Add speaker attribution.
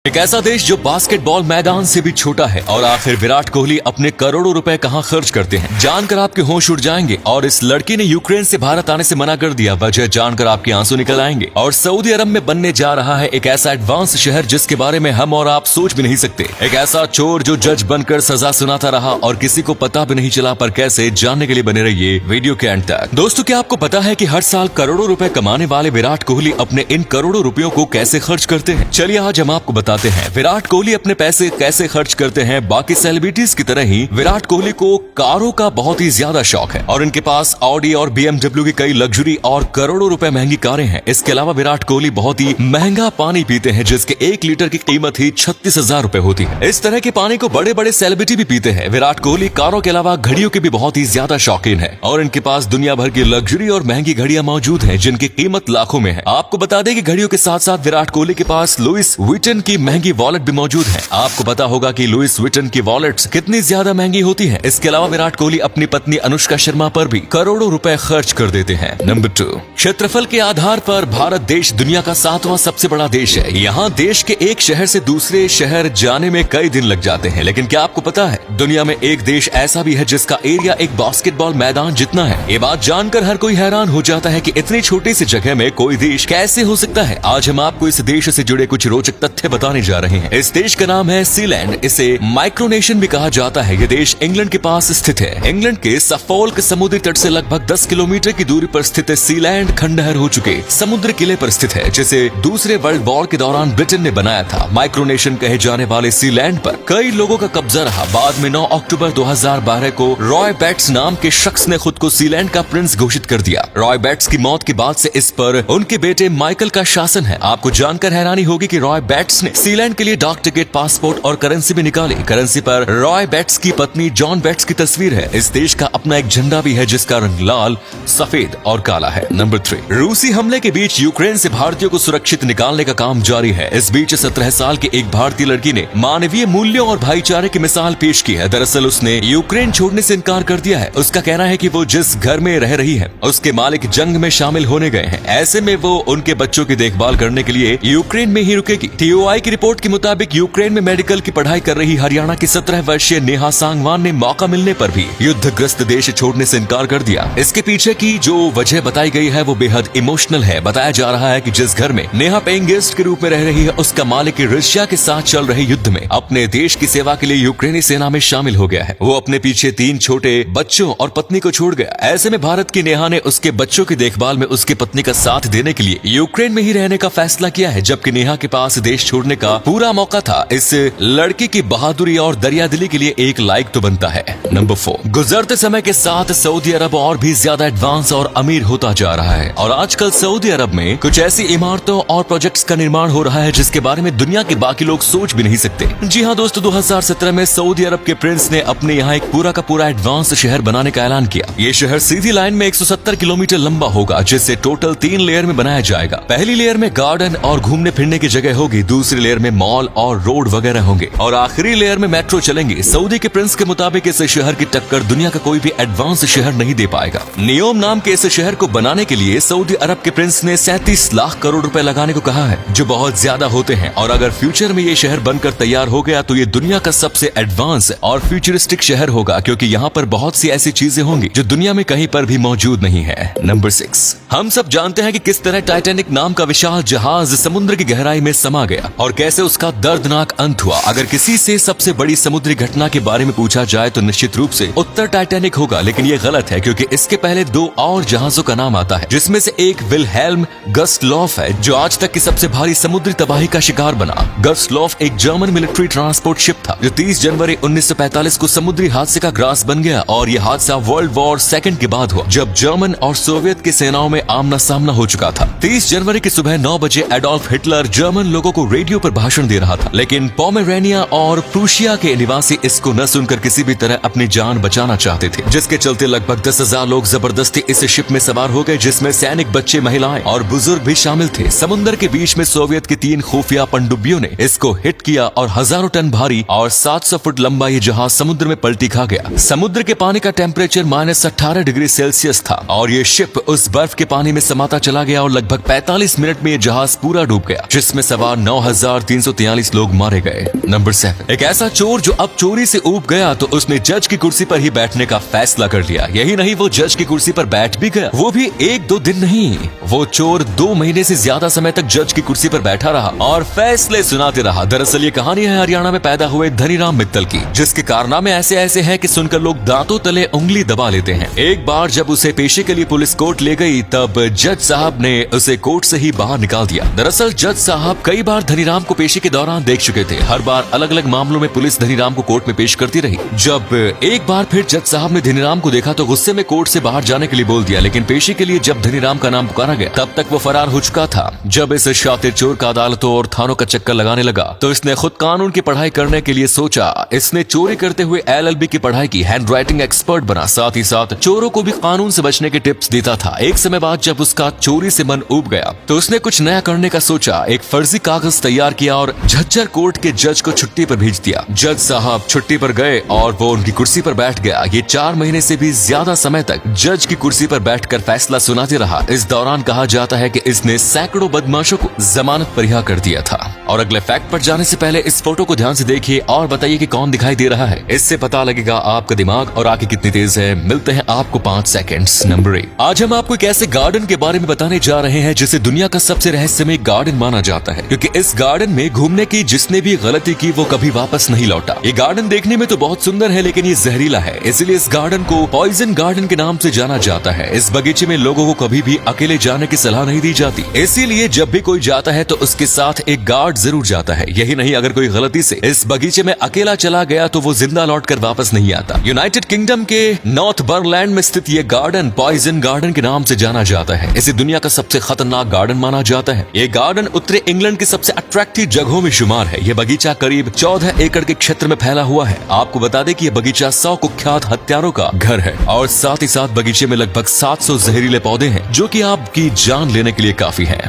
Speaker 1: एक ऐसा देश जो बास्केटबॉल मैदान से भी छोटा है और आखिर विराट कोहली अपने करोड़ों रुपए कहां खर्च करते हैं, जानकर आपके होश उड़ जाएंगे। और इस लड़की ने यूक्रेन से भारत आने से मना कर दिया, वजह जानकर आपके आंसू निकल आएंगे। और सऊदी अरब में बनने जा रहा है एक ऐसा एडवांस शहर जिसके बारे में हम और आप सोच भी नहीं सकते। एक ऐसा चोर जो जज बनकर सजा सुनाता रहा और किसी को पता भी नहीं चला, पर कैसे, जानने के लिए बने रहिए वीडियो के अंत तक। दोस्तों, क्या आपको पता है कि हर साल करोड़ों रुपए कमाने वाले विराट कोहली अपने इन करोड़ों रुपयों को कैसे खर्च करते हैं? चलिए आज हम आपको बताते हैं विराट कोहली अपने पैसे कैसे खर्च करते हैं। बाकी सेलिब्रिटीज की तरह ही विराट कोहली को कारों का बहुत ही ज्यादा शौक है और इनके पास ऑडी और BMW की कई लग्जरी और करोड़ों रुपए महंगी कारें हैं। इसके अलावा विराट कोहली बहुत ही महंगा पानी पीते हैं, जिसके 1 लीटर की कीमत ही 36,000 रुपए होती है। इस तरह के पानी को बड़े बड़े सेलिब्रिटी भी पीते हैं। विराट कोहली कारों के अलावा घड़ियों के भी बहुत ही ज्यादा शौकीन है और इनके पास दुनिया भर की लग्जरी और महंगी घड़ियां मौजूद है, जिनकी कीमत लाखों में है। आपको बता दें कि घड़ियों के साथ साथ विराट कोहली के पास लुइस विटन की महंगी वॉलेट भी मौजूद है। आपको पता होगा कि लुइस विटन की वॉलेट्स कितनी ज्यादा महंगी होती हैं। इसके अलावा विराट कोहली अपनी पत्नी अनुष्का शर्मा पर भी करोड़ों रुपए खर्च कर देते हैं। नंबर 2, क्षेत्रफल के आधार पर भारत देश दुनिया का 7वां सबसे बड़ा देश है। यहाँ देश के एक शहर से दूसरे शहर जाने में कई दिन लग जाते हैं। लेकिन क्या आपको पता है, दुनिया में एक देश ऐसा भी है जिसका एरिया एक बास्केटबॉल मैदान जितना है। ये बात जानकर हर कोई हैरान हो जाता है कि इतनी छोटी सी जगह में कोई देश कैसे हो सकता है। आज हम आपको इस देश से जुड़े कुछ रोचक तथ्य बताने जा रहे हैं। इस देश का नाम है सीलैंड। इसे माइक्रोनेशन भी कहा जाता है। ये देश इंग्लैंड के पास स्थित है। इंग्लैंड के सफोल्क समुद्री तट से लगभग 10 किलोमीटर की दूरी पर स्थित सीलैंड खंडहर हो चुके समुद्र किले पर स्थित है, जिसे दूसरे वर्ल्ड वॉर के दौरान ब्रिटेन ने बनाया था। माइक्रोनेशन कहे जाने वाले सीलैंड पर कई लोगों का कब्जा रहा। बाद में 9 अक्टूबर 2012 को रॉय बैट्स नाम के शख्स ने खुद को सीलैंड का प्रिंस घोषित कर दिया। रॉय बैट्स की मौत के बाद से इस पर उनके बेटे माइकल का शासन है। आपको जानकर हैरानी होगी कि रॉय बैट्स ने सीलैंड के लिए डाक टिकट, पासपोर्ट और करेंसी भी निकाली। करेंसी पर रॉय बैट्स की पत्नी जॉन बैट्स की तस्वीर है। इस देश का अपना एक झंडा भी है जिसका रंग लाल, सफेद और काला है। नंबर 3, रूसी हमले के बीच यूक्रेन से भारतीयों को सुरक्षित निकालने का काम जारी है। इस बीच 17 साल की एक भारतीय लड़की ने मानवीय मूल्यों और भाईचारे की मिसाल पेश की है। दरअसल उसने यूक्रेन छोड़ने से इनकार कर दिया है। उसका कहना है कि वो जिस घर में रह रही है उसके मालिक जंग में शामिल होने गए हैं। ऐसे में वो उनके बच्चों की देखभाल करने के लिए यूक्रेन में ही रुकेगी। TOI की रिपोर्ट के मुताबिक यूक्रेन में मेडिकल की पढ़ाई कर रही हरियाणा की 17 वर्षीय नेहा सांगवान ने मौका मिलने पर भी युद्धग्रस्त देश छोड़ने से इनकार कर दिया। इसके पीछे की जो वजह बताई गई है वो बेहद इमोशनल है। बताया जा रहा है कि जिस घर में नेहा पेइंग गेस्ट के रूप में रह रही है, उसका मालिक रशिया के साथ चल रहे युद्ध में अपने देश की सेवा के लिए यूक्रेनी सेना में शामिल हो गया है। वो अपने पीछे 3 छोटे बच्चों और पत्नी को छोड़ गया। ऐसे में भारत की नेहा ने उसके बच्चों की देखभाल में उसकी पत्नी का साथ देने के लिए यूक्रेन में ही रहने का फैसला किया है, जबकि नेहा के पास देश छोड़ने का पूरा मौका था। इस लड़की की बहादुरी और दरियादिली के लिए एक लाइक तो बनता है। नंबर 4, गुजरते समय के साथ सऊदी अरब और भी ज्यादा एडवांस और अमीर होता जा रहा है और आजकल सऊदी अरब में कुछ ऐसी इमारतों और प्रोजेक्ट्स का निर्माण हो रहा है जिसके बारे में दुनिया के बाकी लोग सोच भी नहीं सकते। जी हाँ दोस्तों, 2017 में सऊदी अरब के प्रिंस ने अपने यहाँ एक पूरा का पूरा एडवांस शहर बनाने का ऐलान किया। ये शहर सीधी लाइन में 170 किलोमीटर लंबा होगा, जिसे टोटल 3 लेयर में बनाया जाएगा। पहली लेयर में गार्डन और घूमने फिरने की जगह होगी, दूसरी लेयर में मॉल और रोड वगैरह होंगे और आखिरी लेयर में मेट्रो चलेंगे। सऊदी के प्रिंस के मुताबिक इस शहर की टक्कर दुनिया का कोई भी एडवांस शहर नहीं दे पाएगा। नियोम नाम के इस शहर को बनाने के लिए सऊदी अरब के प्रिंस ने 37 लाख करोड़ रुपए लगाने को कहा है, जो बहुत ज्यादा होते हैं। और अगर फ्यूचर में ये शहर बनकर तैयार हो गया तो ये दुनिया का सबसे एडवांस और फ्यूचरिस्टिक शहर होगा, क्योंकि यहाँ पर बहुत सी ऐसी चीजें होंगी जो दुनिया में कहीं पर भी मौजूद नहीं है। नंबर 6, हम सब जानते हैं कि किस तरह टाइटैनिक नाम का विशाल जहाज समुद्र की गहराई में समा गया और कैसे उसका दर्दनाक अंत हुआ। अगर किसी से सबसे बड़ी समुद्री घटना के बारे में पूछा जाए तो निश्चित रूप से उत्तर टाइटैनिक होगा, लेकिन ये गलत है क्योंकि इसके पहले 2 और जहाजों का नाम आता है, जिसमें से एक विल्हेल्म गस्टलॉफ है, जो आज तक की सबसे भारी समुद्री तबाही का शिकार बना। गस्टलॉफ एक जर्मन मिलिट्री ट्रांसपोर्ट शिप था जो 30 जनवरी 1945 को समुद्री हादसे का ग्रास बन गया और यह हादसा वर्ल्ड वॉर सेकंड के बाद हुआ, जब जर्मन और सोवियत की सेनाओं में आमना सामना हो चुका था। 30 जनवरी की सुबह 9 बजे एडोल्फ हिटलर जर्मन लोगों को रेडियो पर भाषण दे रहा था, लेकिन पोमेरेनिया और प्रूशिया के निवासी इसको न सुनकर किसी भी तरह अपनी जान बचाना चाहते थे, जिसके चलते लगभग 10,000 लोग जबरदस्ती इस शिप में सवार हो गए, जिसमें सैनिक, बच्चे, महिलाएं और बुजुर्ग भी शामिल थे। समुद्र के बीच में सोवियत की 3 खुफिया पनडुब्बियों ने इसको हिट किया और हजारों टन भारी और 700 फुट लंबा ये जहाज समुद्र में पलटी खा गया। समुद्र के पानी का टेम्परेचर -18 डिग्री सेल्सियस था और ये शिप उस बर्फ के पानी में समाता चला गया और लगभग 45 मिनट में ये जहाज पूरा डूब गया, जिसमें सवार 9,000 10,343 लोग मारे गए। नंबर 7, एक ऐसा चोर जो अब चोरी से ऊब गया तो उसने जज की कुर्सी पर ही बैठने का फैसला कर लिया। यही नहीं, वो जज की कुर्सी पर बैठ भी गया, वो भी 1-2 दिन नहीं। वो चोर 2 महीने से ज्यादा समय तक जज की कुर्सी पर बैठा रहा और फैसले सुनाते रहा। दरअसल ये कहानी है हरियाणा में पैदा हुए धनीराम मित्तल की, जिसके कारनामे ऐसे ऐसे हैं कि सुनकर लोग दांतों तले उंगली दबा लेते हैं। एक बार जब उसे पेशी के लिए पुलिस कोर्ट ले गई तब जज साहब ने उसे कोर्ट से ही बाहर निकाल दिया। दरअसल जज साहब कई बार धनीराम को पेशी के दौरान देख चुके थे। हर बार अलग अलग मामलों में पुलिस धनीराम को कोर्ट में पेश करती रही। जब एक बार फिर जज साहब ने धनीराम को देखा तो गुस्से में कोर्ट से बाहर जाने के लिए बोल दिया, लेकिन पेशी के लिए जब धनीराम का नाम पुकारा गया तब तक वो फरार हो चुका था। जब इस शातिर चोर का अदालतों और थानों का चक्कर लगाने लगा तो इसने खुद कानून की पढ़ाई करने के लिए सोचा। इसने चोरी करते हुए LLB की पढ़ाई की, हैंड राइटिंग एक्सपर्ट बना, साथ ही साथ चोरों को भी कानून से बचने के टिप्स देता था। एक समय बाद जब उसका चोरी से मन उब गया तो उसने कुछ नया करने का सोचा। एक फर्जी कागज तैयार किया और झज्जर कोर्ट के जज को छुट्टी पर भेज दिया। जज साहब छुट्टी पर गए और वो उनकी कुर्सी पर बैठ गया। ये 4 महीने से भी ज्यादा समय तक जज की कुर्सी पर बैठकर फैसला सुनाते रहा। इस दौरान कहा जाता है कि इसने सैकड़ों बदमाशों को जमानत पर रिहा कर दिया था। और अगले फैक्ट पर जाने से पहले इस फोटो को ध्यान से देखिए और बताइए कि कौन दिखाई दे रहा है। इससे पता लगेगा आपका दिमाग और आंखें कितनी तेज है। मिलते हैं आपको 5 सेकंड्स। नंबर 1, आज हम आपको एक ऐसे गार्डन के बारे में बताने जा रहे हैं जिसे दुनिया का सबसे रहस्यमय गार्डन माना जाता है, क्योंकि इस गार्डन में घूमने की जिसने भी गलती की वो कभी वापस नहीं लौटा। ये गार्डन देखने में तो बहुत सुंदर है लेकिन ये जहरीला है, इसलिए इस गार्डन को पॉइजन गार्डन के नाम से जाना जाता है। इस बगीचे में लोगों को कभी भी अकेले जाने की सलाह नहीं दी जाती, इसीलिए जब भी कोई जाता है तो उसके साथ एक गार्ड जरूर जाता है। यही नहीं, अगर कोई गलती से इस बगीचे में अकेला चला गया तो वो जिंदा लौटकर वापस नहीं आता। यूनाइटेड किंगडम के नॉर्थबर्नलैंड में स्थित ये गार्डन पॉइजन गार्डन के नाम से जाना जाता है। इसे दुनिया का सबसे खतरनाक गार्डन माना जाता है। ये गार्डन उत्तरी इंग्लैंड की सबसे अट्रैक्टिव जगहों में शुमार है। ये बगीचा करीब 14 एकड़ के क्षेत्र में फैला हुआ है। आपको बता दें कि ये बगीचा 100 कुख्यात हत्यारों का घर है और साथ ही साथ बगीचे में लगभग 700 जहरीले पौधे हैं जो कि आपकी जान लेने के लिए काफी है।